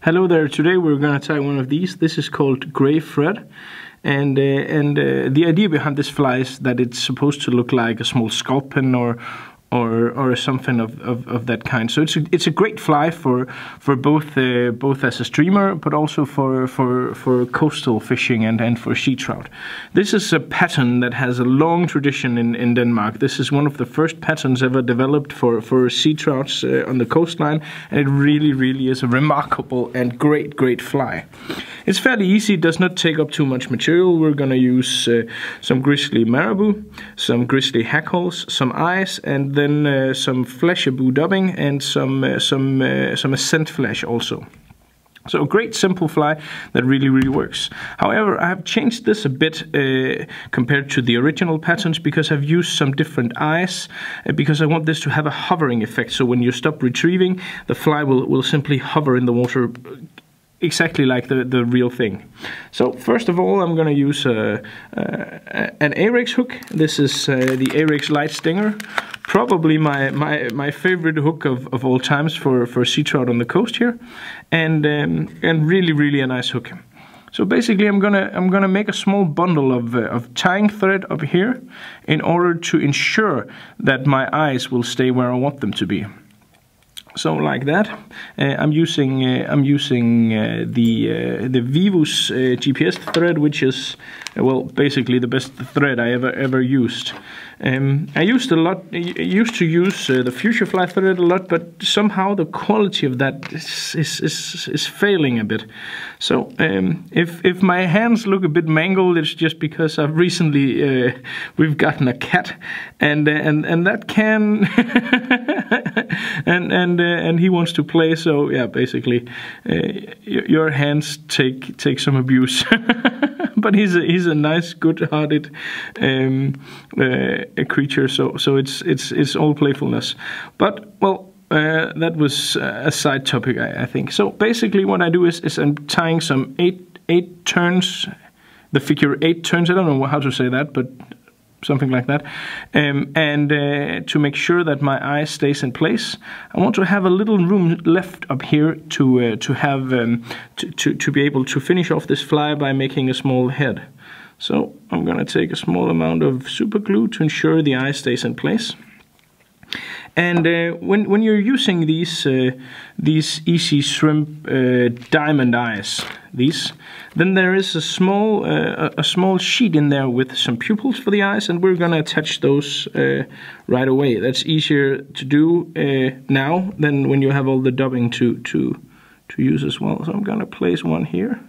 Hello there. Today we're going to tie one of these. This is called Gray Fred, and the idea behind this fly is that it's supposed to look like a small sculpin or something of that kind. So it's a great fly for both as a streamer, but also for coastal fishing and for sea trout. This is a pattern that has a long tradition in Denmark. This is one of the first patterns ever developed for sea trouts on the coastline, and it really is a remarkable and great fly. It's fairly easy, it does not take up too much material. We're going to use some grizzly marabou, some grizzly hackles, some eyes, and then some fleshabou dubbing and some ascent flesh also. So a great simple fly that really works. However, I have changed this a bit compared to the original patterns because I've used some different eyes because I want this to have a hovering effect. So when you stop retrieving, the fly will simply hover in the water exactly like the real thing. So first of all, I'm going to use an Ahrex hook. This is the Ahrex Light Stinger, probably my favorite hook of all times for sea trout on the coast here, and really a nice hook. So basically, I'm gonna make a small bundle of tying thread up here in order to ensure that my eyes will stay where I want them to be. So like that, I'm using the Vivus GPS thread, which is well basically the best thread I ever used. I used to use the Futurefly thread a lot, but somehow the quality of that is failing a bit. So if my hands look a bit mangled, it's just because I've recently we've gotten a cat, and that can and he wants to play. So yeah, basically your hands take some abuse. But he's a nice, good-hearted creature. So it's all playfulness. But well, that was a side topic, I think. So basically, what I do is I'm tying some eight turns, the figure 8 turns. I don't know how to say that, but something like that. To make sure that my eye stays in place, I want to have a little room left up here to be able to finish off this fly by making a small head. So I'm going to take a small amount of super glue to ensure the eye stays in place. And when you're using these Easy Shrimp diamond eyes, then there is a small sheet in there with some pupils for the eyes, and we're gonna attach those right away. That's easier to do now than when you have all the dubbing to use as well. So I'm gonna place one here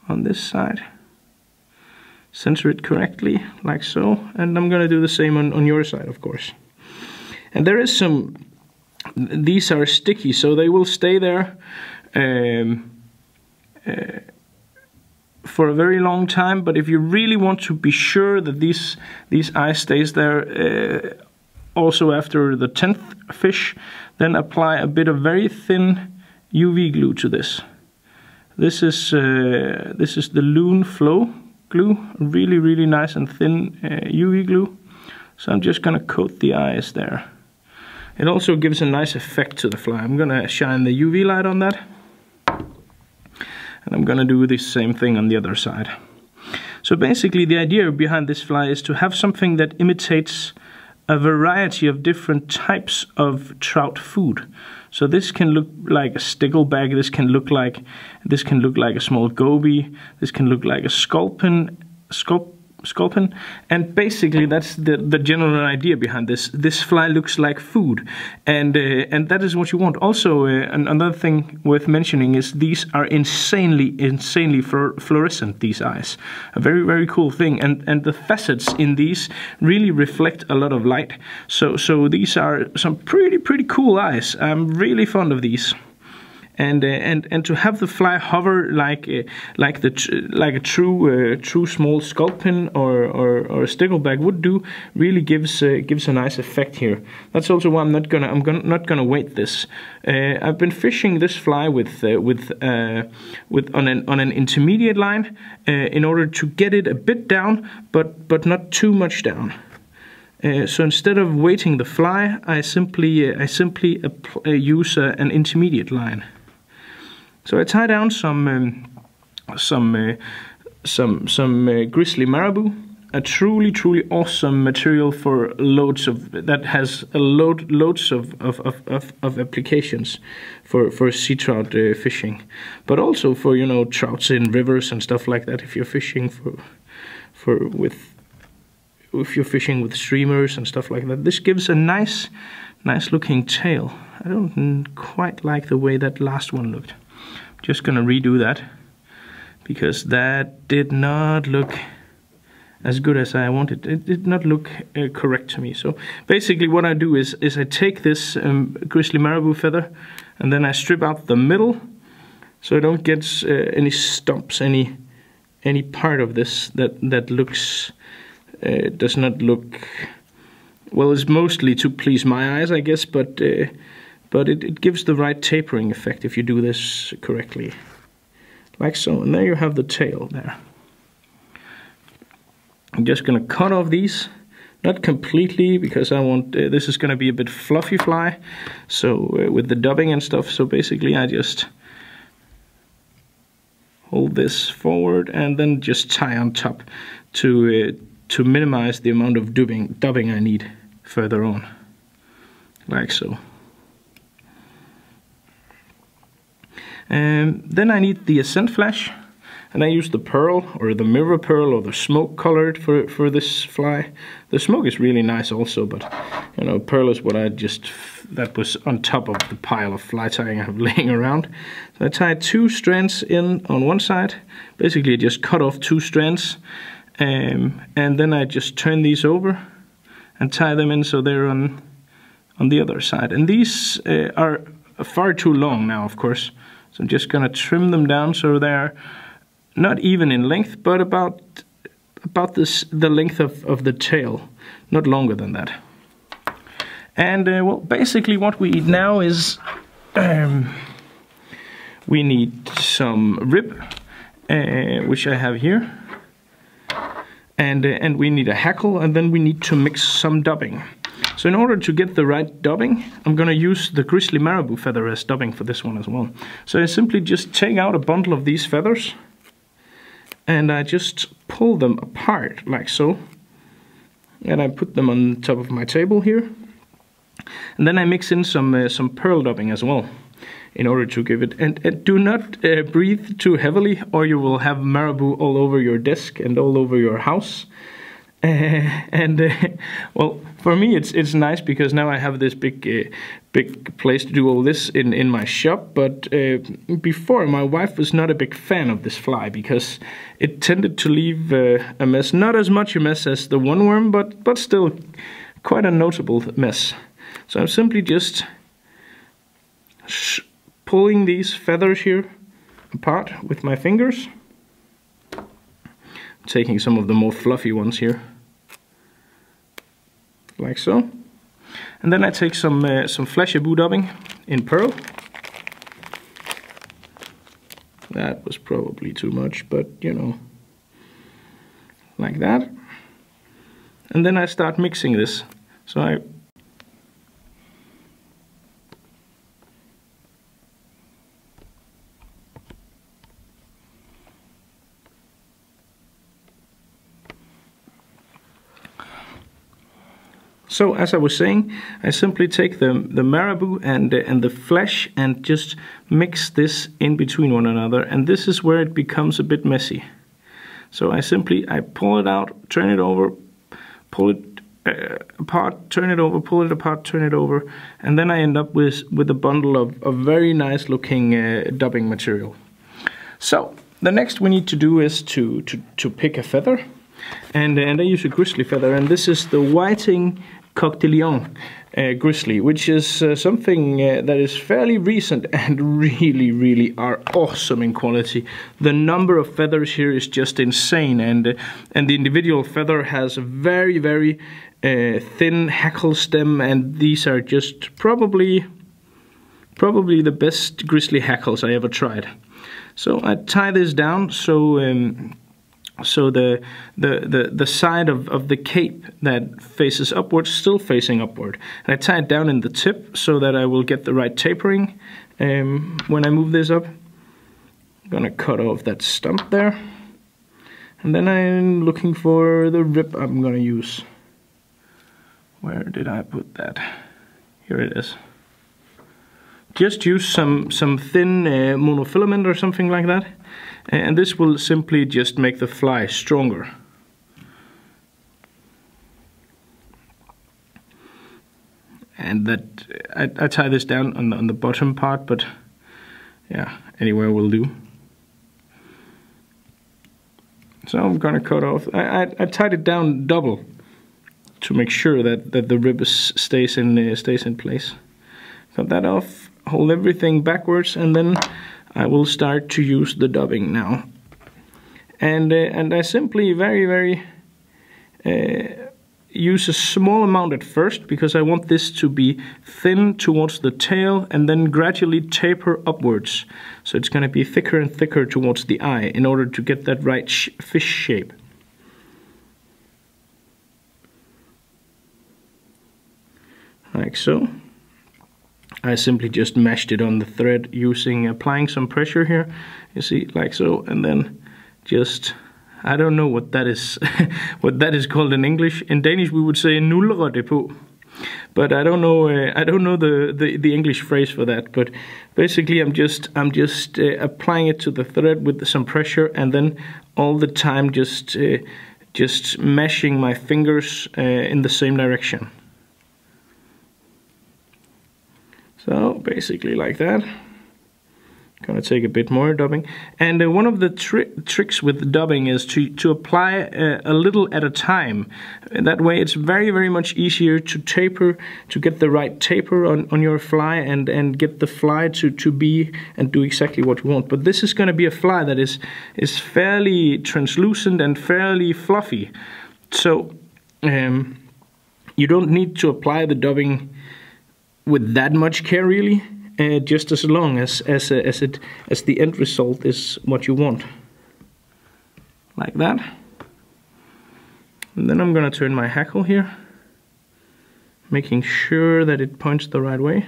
on this side, center it correctly like so, and I'm gonna do the same on your side, of course. And there is these are sticky, so they will stay there for a very long time. But if you really want to be sure that these eyes stays there also after the 10th fish, then apply a bit of very thin UV glue to this. This is the Loon Flow glue, really nice and thin UV glue. So I'm just gonna coat the eyes there. It also gives a nice effect to the fly. I'm gonna shine the UV light on that, and I'm gonna do the same thing on the other side. So basically the idea behind this fly is to have something that imitates a variety of different types of trout food. So this can look like a stickleback, this can look like a small goby, this can look like a sculpin, and basically that's the general idea behind this. This fly looks like food, and that is what you want. Also, another thing worth mentioning is these are insanely fluorescent. These eyes, a very cool thing, and the facets in these really reflect a lot of light. So these are some pretty cool eyes. I'm really fond of these. And to have the fly hover like a true small sculpin or a stickleback would do really gives a nice effect here. That's also why I'm not gonna weight this. I've been fishing this fly on an intermediate line in order to get it a bit down, but not too much down. So instead of weighting the fly, I simply use an intermediate line. So I tie down some Grizzly Marabou, a truly awesome material for loads of applications for sea trout fishing, but also for, you know, trouts in rivers and stuff like that. If you're fishing if you're fishing with streamers and stuff like that, this gives a nice looking tail. I don't quite like the way that last one looked. I'm just gonna redo that, because that did not look as good as I wanted. It did not look correct to me. So basically what I do is I take this Grizzly Marabou feather, and then I strip out the middle, so I don't get any stumps, any part of this that looks does not look well. It's mostly to please my eyes, I guess, but it gives the right tapering effect if you do this correctly, like so. And there you have the tail there. I'm just gonna cut off these, not completely, because I want this is gonna be a bit fluffy fly, so with the dubbing and stuff. So basically I just hold this forward and then just tie on top to minimize the amount of dubbing I need further on, like so. And then I need the Ascent Flash, and I use the pearl or the mirror pearl or the smoke colored for this fly. The smoke is really nice also, but you know, pearl is what that was on top of the pile of fly tying I have laying around. So I tie 2 strands in on one side. Basically I just cut off 2 strands, and then I just turn these over and tie them in so they're on the other side. And these are far too long now, of course, so I'm just gonna trim them down so they're not even in length, but about the length of the tail, not longer than that. And well, basically what we need now is we need some rib, which I have here, and we need a hackle, and then we need to mix some dubbing. So in order to get the right dubbing, I'm gonna use the Grizzly Marabou feather as dubbing for this one as well. So I simply just take out a bundle of these feathers, and I just pull them apart like so, and I put them on top of my table here, and then I mix in some pearl dubbing as well in order to give it, and do not breathe too heavily or you will have marabou all over your desk and all over your house. Well, for me it's nice because now I have this big place to do all this in my shop, but before, my wife was not a big fan of this fly because it tended to leave a mess. Not as much a mess as the one worm, but still quite a notable mess. So I'm simply just pulling these feathers here apart with my fingers, taking some of the more fluffy ones here, like so. And then I take some Flashabou dubbing in pearl. That was probably too much, but you know, like that. And then I start mixing this. So So as I was saying, I simply take the marabou and the flesh and just mix this in between one another, and this is where it becomes a bit messy. So I pull it out, turn it over, pull it apart, turn it over, pull it apart, turn it over, and then I end up with a bundle of very nice looking dubbing material. So the next we need to do is to pick a feather, and I use a grizzly feather, and this is the Whiting Coq de Lion grizzly, which is something that is fairly recent and really are awesome in quality. The number of feathers here is just insane, and the individual feather has a very thin hackle stem, and these are just probably the best grizzly hackles I ever tried. So I tie this down so the side of the cape that faces upwards still facing upward, and I tie it down in the tip so that I will get the right tapering when I move this up. I'm gonna cut off that stump there. And then I'm looking for the rib I'm gonna use. Where did I put that? Here it is. Just use some thin monofilament or something like that. And this will simply just make the fly stronger. And that I tie this down on the bottom part, but yeah, anywhere will do. So I'm gonna cut off. I tied it down double to make sure that the rib stays in place. Cut that off. Hold everything backwards, and then I will start to use the dubbing now. And I simply very use a small amount at first, because I want this to be thin towards the tail and then gradually taper upwards. So it's going to be thicker and thicker towards the eye in order to get that right fish shape. Like so. I simply just mashed it on the thread applying some pressure here. You see, like so, and then just, I don't know what that is, what that is called in English. In Danish we would say nuller det på, but I don't know the English phrase for that. But basically, I'm just applying it to the thread with some pressure, and then all the time just mashing my fingers in the same direction. So basically like that. Gonna take a bit more dubbing, and one of the tricks with dubbing is to apply a little at a time. That way it's very much easier to taper, to get the right taper on your fly, and get the fly to be and do exactly what you want. But this is going to be a fly that is fairly translucent and fairly fluffy, so you don't need to apply the dubbing with that much care really. Just as long as the end result is what you want, like that. And then I'm gonna turn my hackle here, making sure that it points the right way.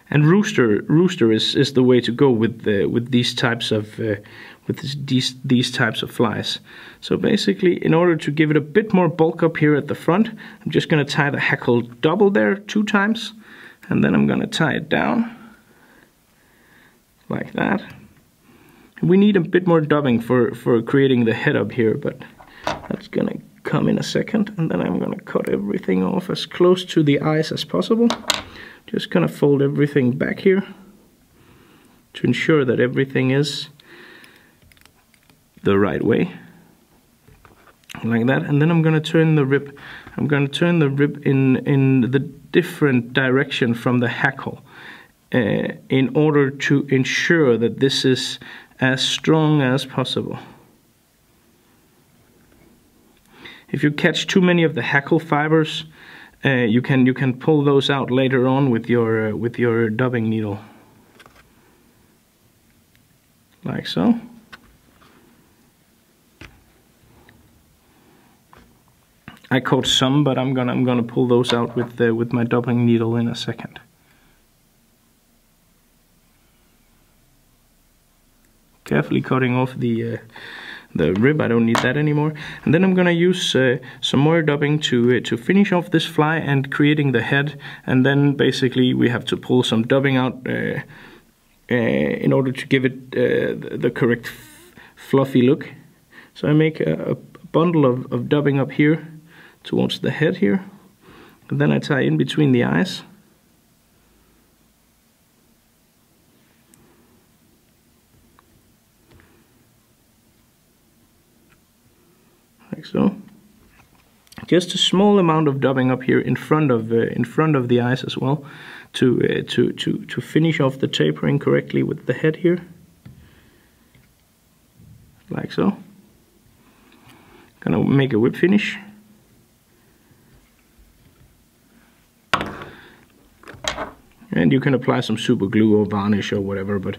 And rooster is the way to go with these types of these types of flies. So basically, in order to give it a bit more bulk up here at the front, I'm just going to tie the hackle double there 2 times, and then I'm going to tie it down like that. We need a bit more dubbing for creating the head up here, but that's going to come in a second. And then I'm going to cut everything off as close to the eyes as possible. Just gonna fold everything back here to ensure that everything is the right way, like that. And then I'm gonna turn the rib. I'm gonna turn the rib in the different direction from the hackle, in order to ensure that this is as strong as possible. If you catch too many of the hackle fibers, you can pull those out later on with your dubbing needle, like so. I caught some, but I'm gonna pull those out with my dubbing needle in a second. Carefully cutting off the rib. I don't need that anymore. And then I'm gonna use some more dubbing to finish off this fly and creating the head. And then basically we have to pull some dubbing out in order to give it the correct fluffy look. So I make a bundle of dubbing up here towards the head here, and then I tie in between the eyes. Like so. Just a small amount of dubbing up here in front of the eyes as well, to finish off the tapering correctly with the head here, like so. Gonna make a whip finish. and you can apply some super glue or varnish or whatever. But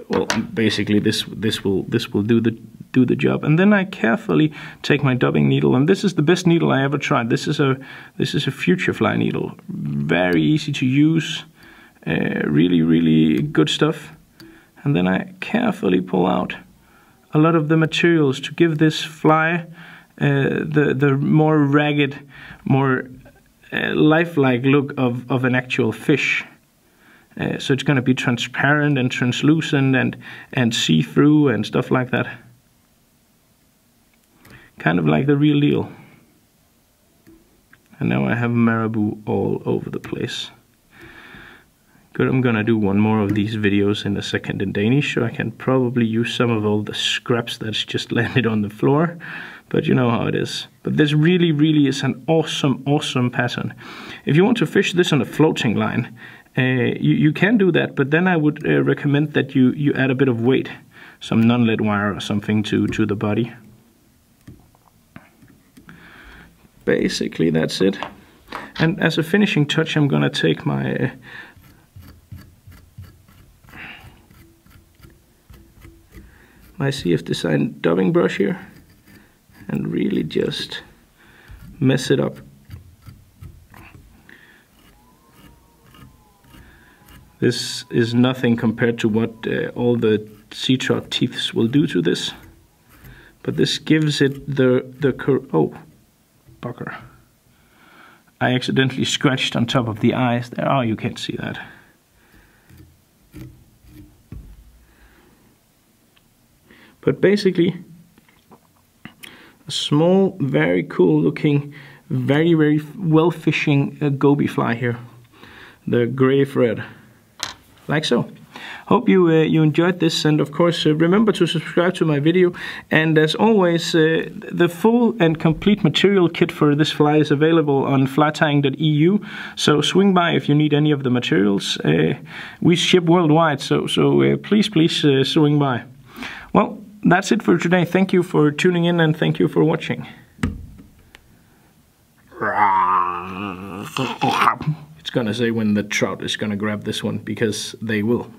well, basically this will do the job. And then I carefully take my dubbing needle, and this is the best needle I ever tried. This is a Futurefly needle, very easy to use, really good stuff. And then I carefully pull out a lot of the materials to give this fly the more ragged, more lifelike look of an actual fish. So it's going to be transparent and translucent and see-through and stuff like that. Kind of like the real deal. And now I have marabou all over the place. Good, I'm gonna do one more of these videos in a second in Danish, so I can probably use some of all the scraps that's just landed on the floor. But you know how it is. But this really is an awesome pattern. If you want to fish this on a floating line, you can do that, but then I would recommend that you add a bit of weight, some non-lead wire or something to the body. Basically that's it. And as a finishing touch, I'm gonna take my my CF Design dubbing brush here and really just mess it up. This is nothing compared to what all the sea trout teeths will do to this, but this gives it oh, bugger. I accidentally scratched on top of the eyes there. Oh, you can't see that. But basically, a small, very cool looking, very well fishing goby fly here. The gray thread. Like so. Hope you enjoyed this, and of course remember to subscribe to my video. And as always, the full and complete material kit for this fly is available on flytying.eu. So swing by if you need any of the materials. We ship worldwide, so please swing by. Well, that's it for today. Thank you for tuning in, and thank you for watching. It's gonna say when the trout is gonna grab this one, because they will.